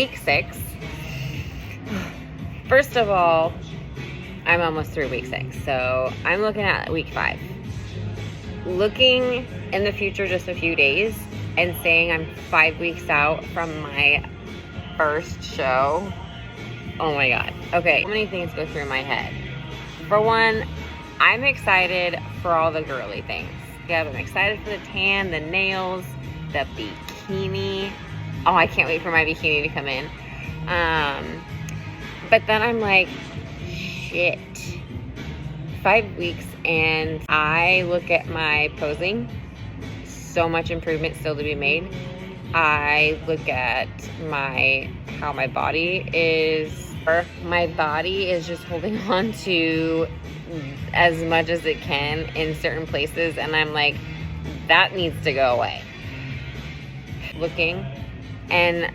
week 6. First of all, I'm almost through week 6, so I'm looking at week 5. Looking in the future just a few days and saying I'm 5 weeks out from my first show. Oh my God. Okay, so many things go through my head. For one, I'm excited for all the girly things. Yeah, I'm excited for the tan, the nails, the bikini. Oh, I can't wait for my bikini to come in. But then I'm like, shit. 5 weeks and I look at my posing, so much improvement still to be made. I look at how my body is. My body is just holding on to as much as it can in certain places, and I'm like, that needs to go away. Looking, and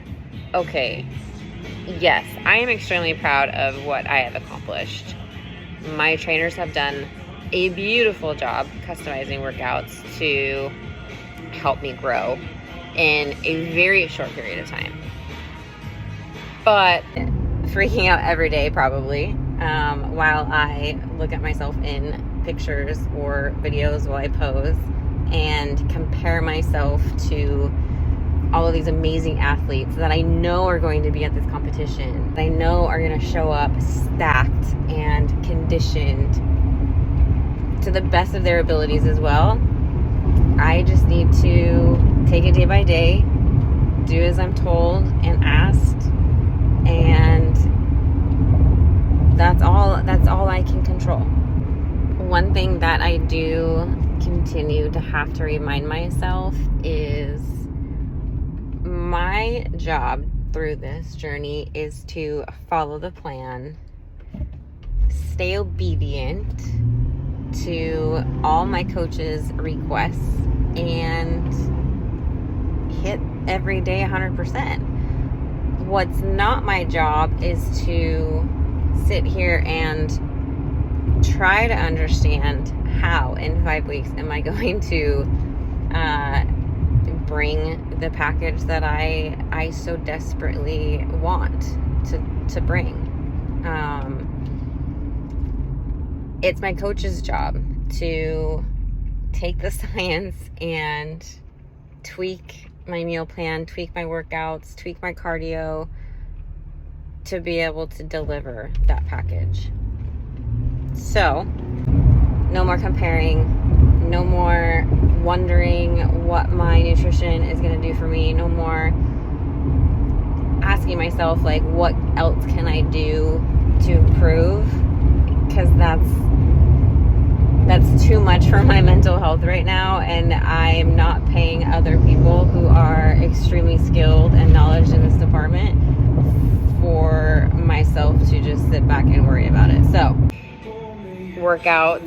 okay, yes, I am extremely proud of what I have accomplished. My trainers have done a beautiful job customizing workouts to help me grow in a very short period of time. But freaking out every day probably while I look at myself in pictures or videos while I pose and compare myself to all of these amazing athletes that I know are going to be at this competition, that I know are going to show up stacked and conditioned to the best of their abilities as well. I just need to take it day by day, do as I'm told and asked, and that's all I can control. One thing that I do continue to have to remind myself is my job through this journey is to follow the plan, stay obedient to all my coaches' requests, and hit every day 100%. What's not my job is to sit here and try to understand how in 5 weeks am I going to bring the package that I so desperately want to bring. It's my coach's job to take the science and tweak my meal plan, tweak my workouts, tweak my cardio to be able to deliver that package. So, no more comparing, no more wondering what my nutrition is going to do for me, no more asking myself like what else can I do to improve, because that's too much for my mental health right now, and I'm not paying other people who are extremely skilled and knowledgeable in this department for myself to just sit back and worry about it. So, workouts,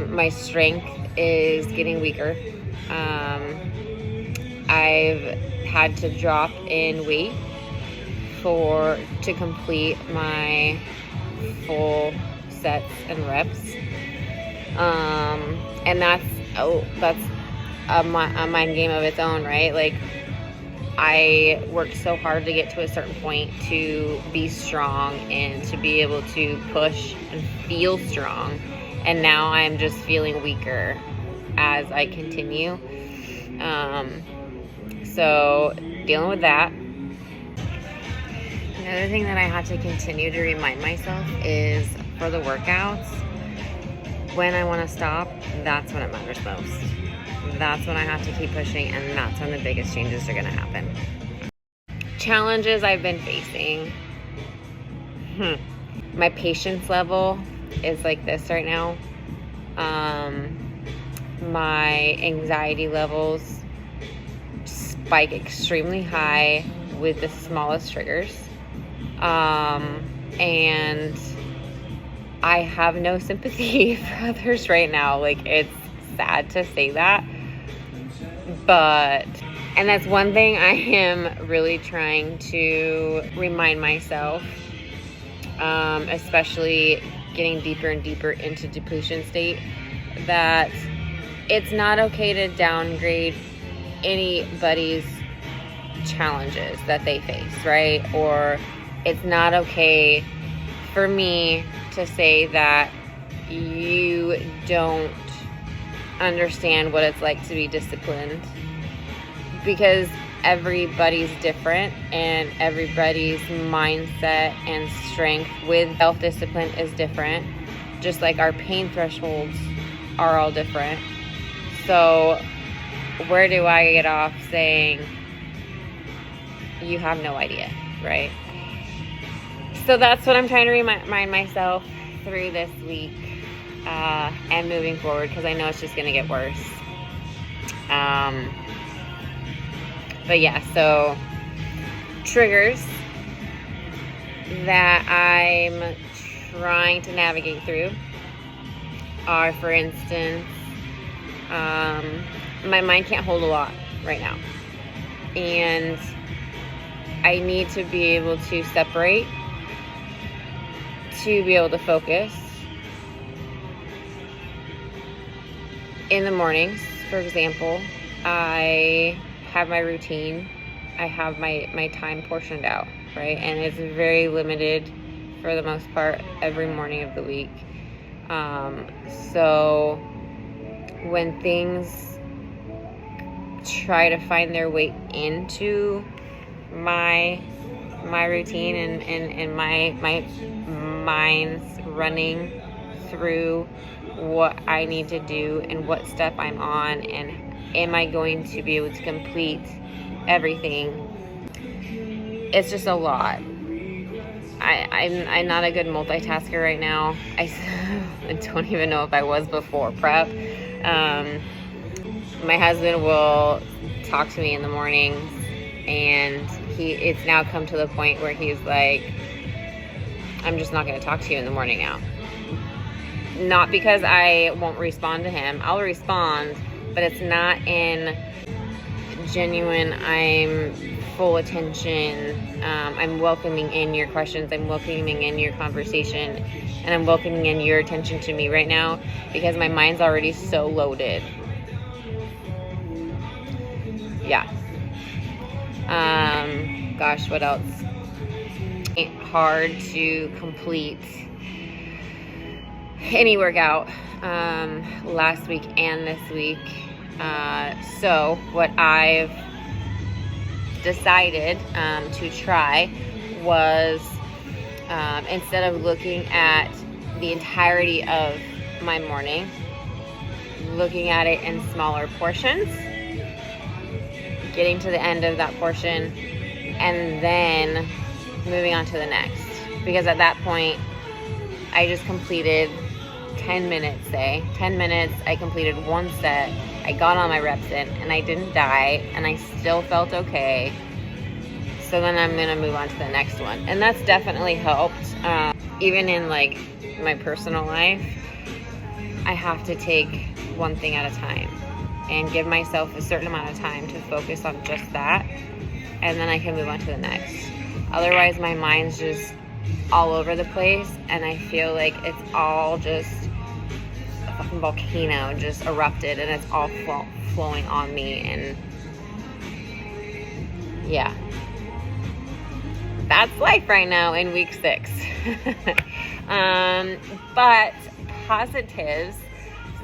my strength is getting weaker. I've had to drop in weight to complete my full sets and reps. And that's a mind game of its own, right? Like, I worked so hard to get to a certain point to be strong and to be able to push and feel strong. And now I'm just feeling weaker as I continue. So dealing with that. Another thing that I have to continue to remind myself is for the workouts, when I want to stop, that's when it matters most. That's when I have to keep pushing, and that's when the biggest changes are going to happen. Challenges I've been facing. My patience level is like this right now. My anxiety levels spike extremely high with the smallest triggers. And I have no sympathy for others right now. Like, it's sad to say that. And that's one thing I am really trying to remind myself, especially getting deeper and deeper into depletion state, that it's not okay to downgrade anybody's challenges that they face, right? Or it's not okay for me to say that you don't understand what it's like to be disciplined, because everybody's different and everybody's mindset and strength with self-discipline is different, just like our pain thresholds are all different. So where do I get off saying you have no idea, right? So that's what I'm trying to remind myself through this week and moving forward, because I know it's just going to get worse. But yeah, so triggers that I'm trying to navigate through are, for instance, my mind can't hold a lot right now. And I need to be able to separate, to be able to focus. In the mornings, for example, I have my routine. I have my time portioned out, right? And it's very limited for the most part every morning of the week. So when things try to find their way into my routine and my mind's running through what I need to do and what step I'm on, and am I going to be able to complete everything? It's just a lot. I'm not a good multitasker right now. I don't even know if I was before prep. My husband will talk to me in the mornings, and it's now come to the point where he's like, I'm just not going to talk to you in the morning now. Not because I won't respond to him. I'll respond, but it's not in genuine, I'm full attention, I'm welcoming in your questions, I'm welcoming in your conversation, and I'm welcoming in your attention to me right now, because my mind's already so loaded. Yeah. Gosh, what else? Hard to complete any workout last week and this week. So what I've decided to try was, instead of looking at the entirety of my morning, looking at it in smaller portions, getting to the end of that portion, and then moving on to the next. Because at that point, I just completed 10 minutes, say. 10 minutes, I completed one set, I got all my reps in, and I didn't die, and I still felt okay. So then I'm gonna move on to the next one. And that's definitely helped. Even in like my personal life, I have to take one thing at a time and give myself a certain amount of time to focus on just that, and then I can move on to the next. Otherwise, my mind's just all over the place, and I feel like it's all just a fucking volcano just erupted, and it's all flowing on me, and yeah. That's life right now in week 6. But positives,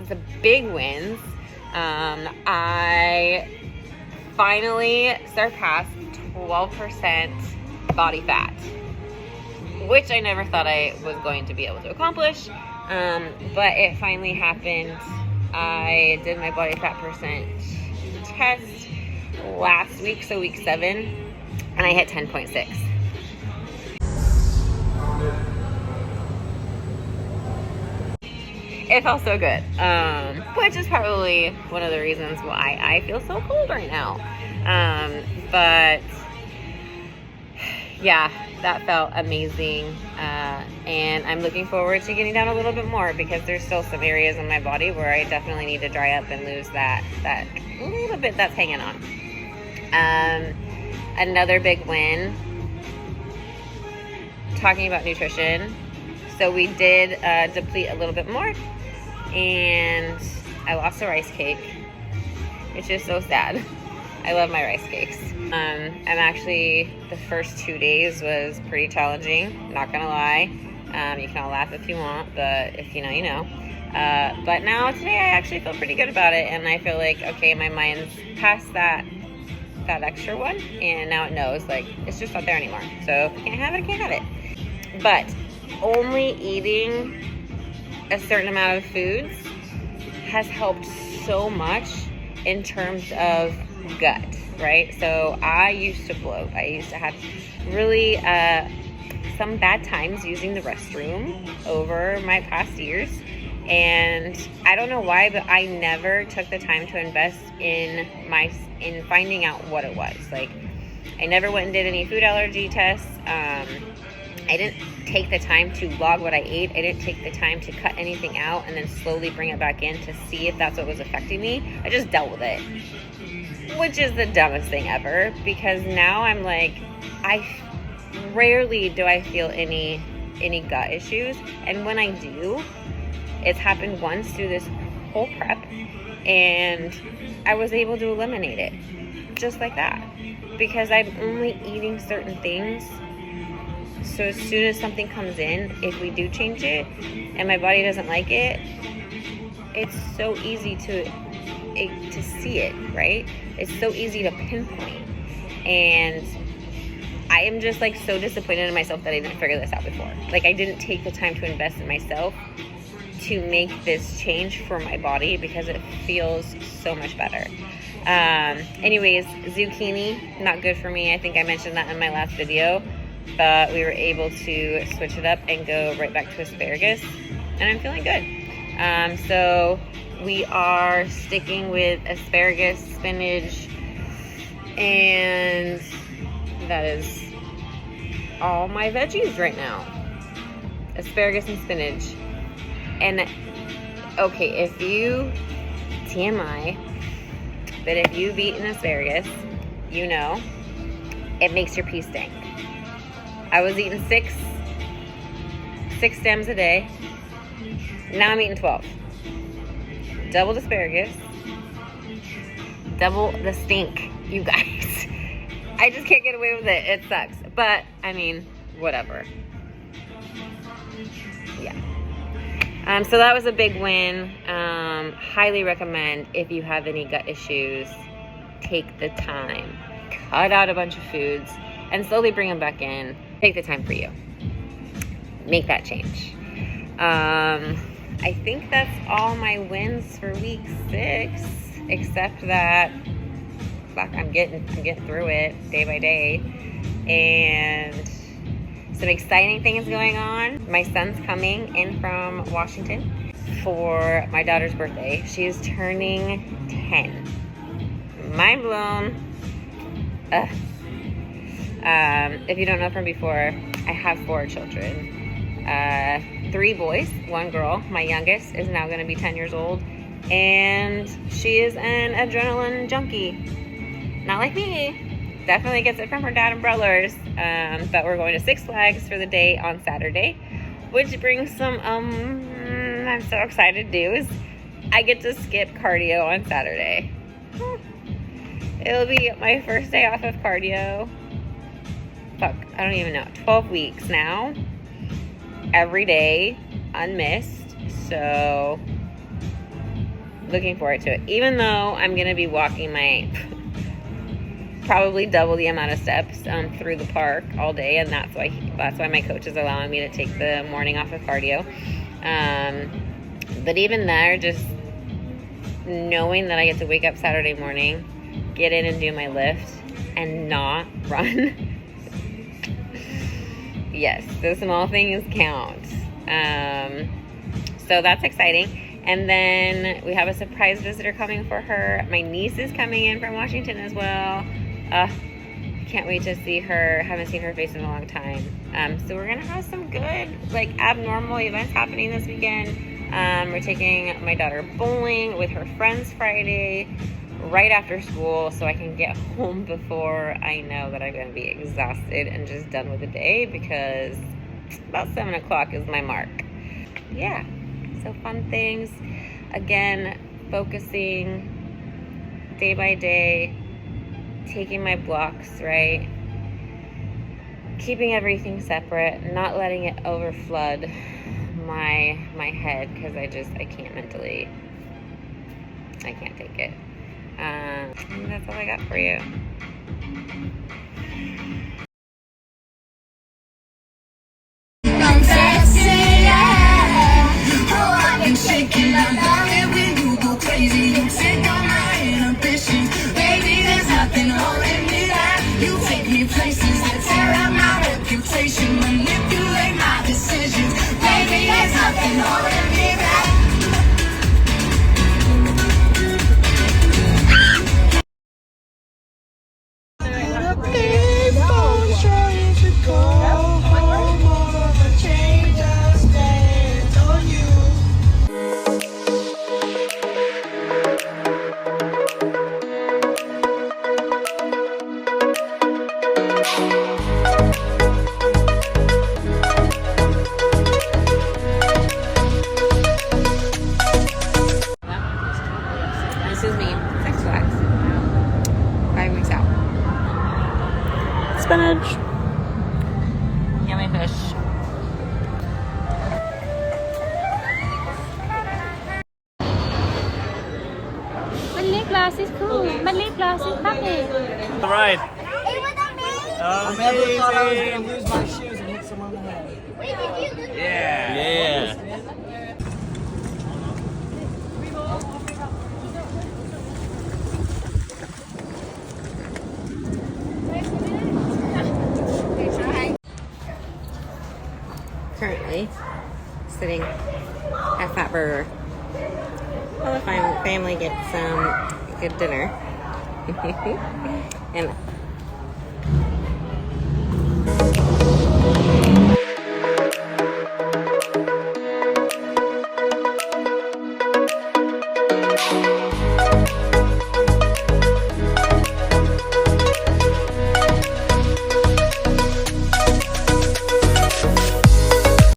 the big wins, I finally surpassed 12% body fat, which I never thought I was going to be able to accomplish, but it finally happened. I did my body fat percent test last week, so week 7, and I hit 10.6. It felt so good, which is probably one of the reasons why I feel so cold right now. But yeah, that felt amazing, and I'm looking forward to getting down a little bit more, because there's still some areas in my body where I definitely need to dry up and lose that little bit that's hanging on. Another big win, talking about nutrition. So we did deplete a little bit more, and I lost a rice cake, which is so sad. I love my rice cakes. I'm actually, the first 2 days was pretty challenging, not gonna lie. You can all laugh if you want, but if you know, you know. But now today I actually feel pretty good about it, and I feel like, okay, my mind's past that extra one, and now it knows, like, it's just not there anymore. So if you can't have it, I can't have it. But only eating a certain amount of foods has helped so much in terms of gut, right? So I used to bloat. I used to have really some bad times using the restroom over my past years. And I don't know why, but I never took the time to invest in finding out what it was. Like, I never went and did any food allergy tests. I didn't take the time to log what I ate. I didn't take the time to cut anything out and then slowly bring it back in to see if that's what was affecting me. I just dealt with it, which is the dumbest thing ever, because now I'm like, rarely do I feel any gut issues. And when I do, it's happened once through this whole prep, and I was able to eliminate it just like that, because I'm only eating certain things. So as soon as something comes in, if we do change it and my body doesn't like it, it's so easy to see it, right? It's so easy to pinpoint. And I am just like so disappointed in myself that I didn't figure this out before. Like, I didn't take the time to invest in myself to make this change for my body, because it feels so much better. Anyways, zucchini, not good for me. I think I mentioned that in my last video, but we were able to switch it up and go right back to asparagus, and I'm feeling good. So we are sticking with asparagus, spinach, and that is all my veggies right now. Asparagus and spinach. And okay, if you, TMI, but if you've eaten asparagus, you know it makes your pee stink. I was eating six stems a day. Now I'm eating 12. Double the asparagus, double the stink, you guys. I just can't get away with it. It sucks. But, I mean, whatever. Yeah. So that was a big win. Highly recommend, if you have any gut issues, take the time. Cut out a bunch of foods and slowly bring them back in. Take the time for you. Make that change. I think that's all my wins for week 6, except that I'm getting through it day by day. And some exciting things going on. My son's coming in from Washington for my daughter's birthday. She's turning 10. Mind blown. If you don't know from before, I have 4 children. 3 boys, 1 girl. My youngest is now going to be 10 years old, and she is an adrenaline junkie. Not like me. Definitely gets it from her dad and brothers. But we're going to Six Flags for the day on Saturday, which brings some I'm so excited news. I get to skip cardio on Saturday. It'll be my first day off of cardio. Fuck, I don't even know. 12 weeks now. Every day, unmissed. So, looking forward to it. Even though I'm going to be walking my probably double the amount of steps through the park all day, and that's why my coach is allowing me to take the morning off of cardio. But even there, just knowing that I get to wake up Saturday morning, get in and do my lift, and not run. Yes, the small things count. So that's exciting. And then we have a surprise visitor coming for her. My niece is coming in from Washington as well. Can't wait to see her. Haven't seen her face in a long time. So we're gonna have some good, like, abnormal events happening this weekend. We're taking my daughter bowling with her friends Friday, right after school, so I can get home before I know that I'm gonna be exhausted and just done with the day, because about 7 o'clock is my mark. Yeah, so fun things. Again, focusing day by day, taking my blocks, right? Keeping everything separate, not letting it overflood my head, because I can't mentally, I can't take it. And that's all I got for you. Shaking, I love it when you go crazy. You take all my inhibitions, baby. There's nothing holding me back. You take me places that tear up my reputation, manipulate my decisions, baby. There's nothing holding me back. This is me, Six Flags. 5 weeks out. Spinach. Yummy fish. My lip gloss is cool. My lip gloss is popping. All right. I never thought I was gonna lose my shoes and hit someone on the head. Yeah. Currently sitting at Fatburger while the family gets good dinner. And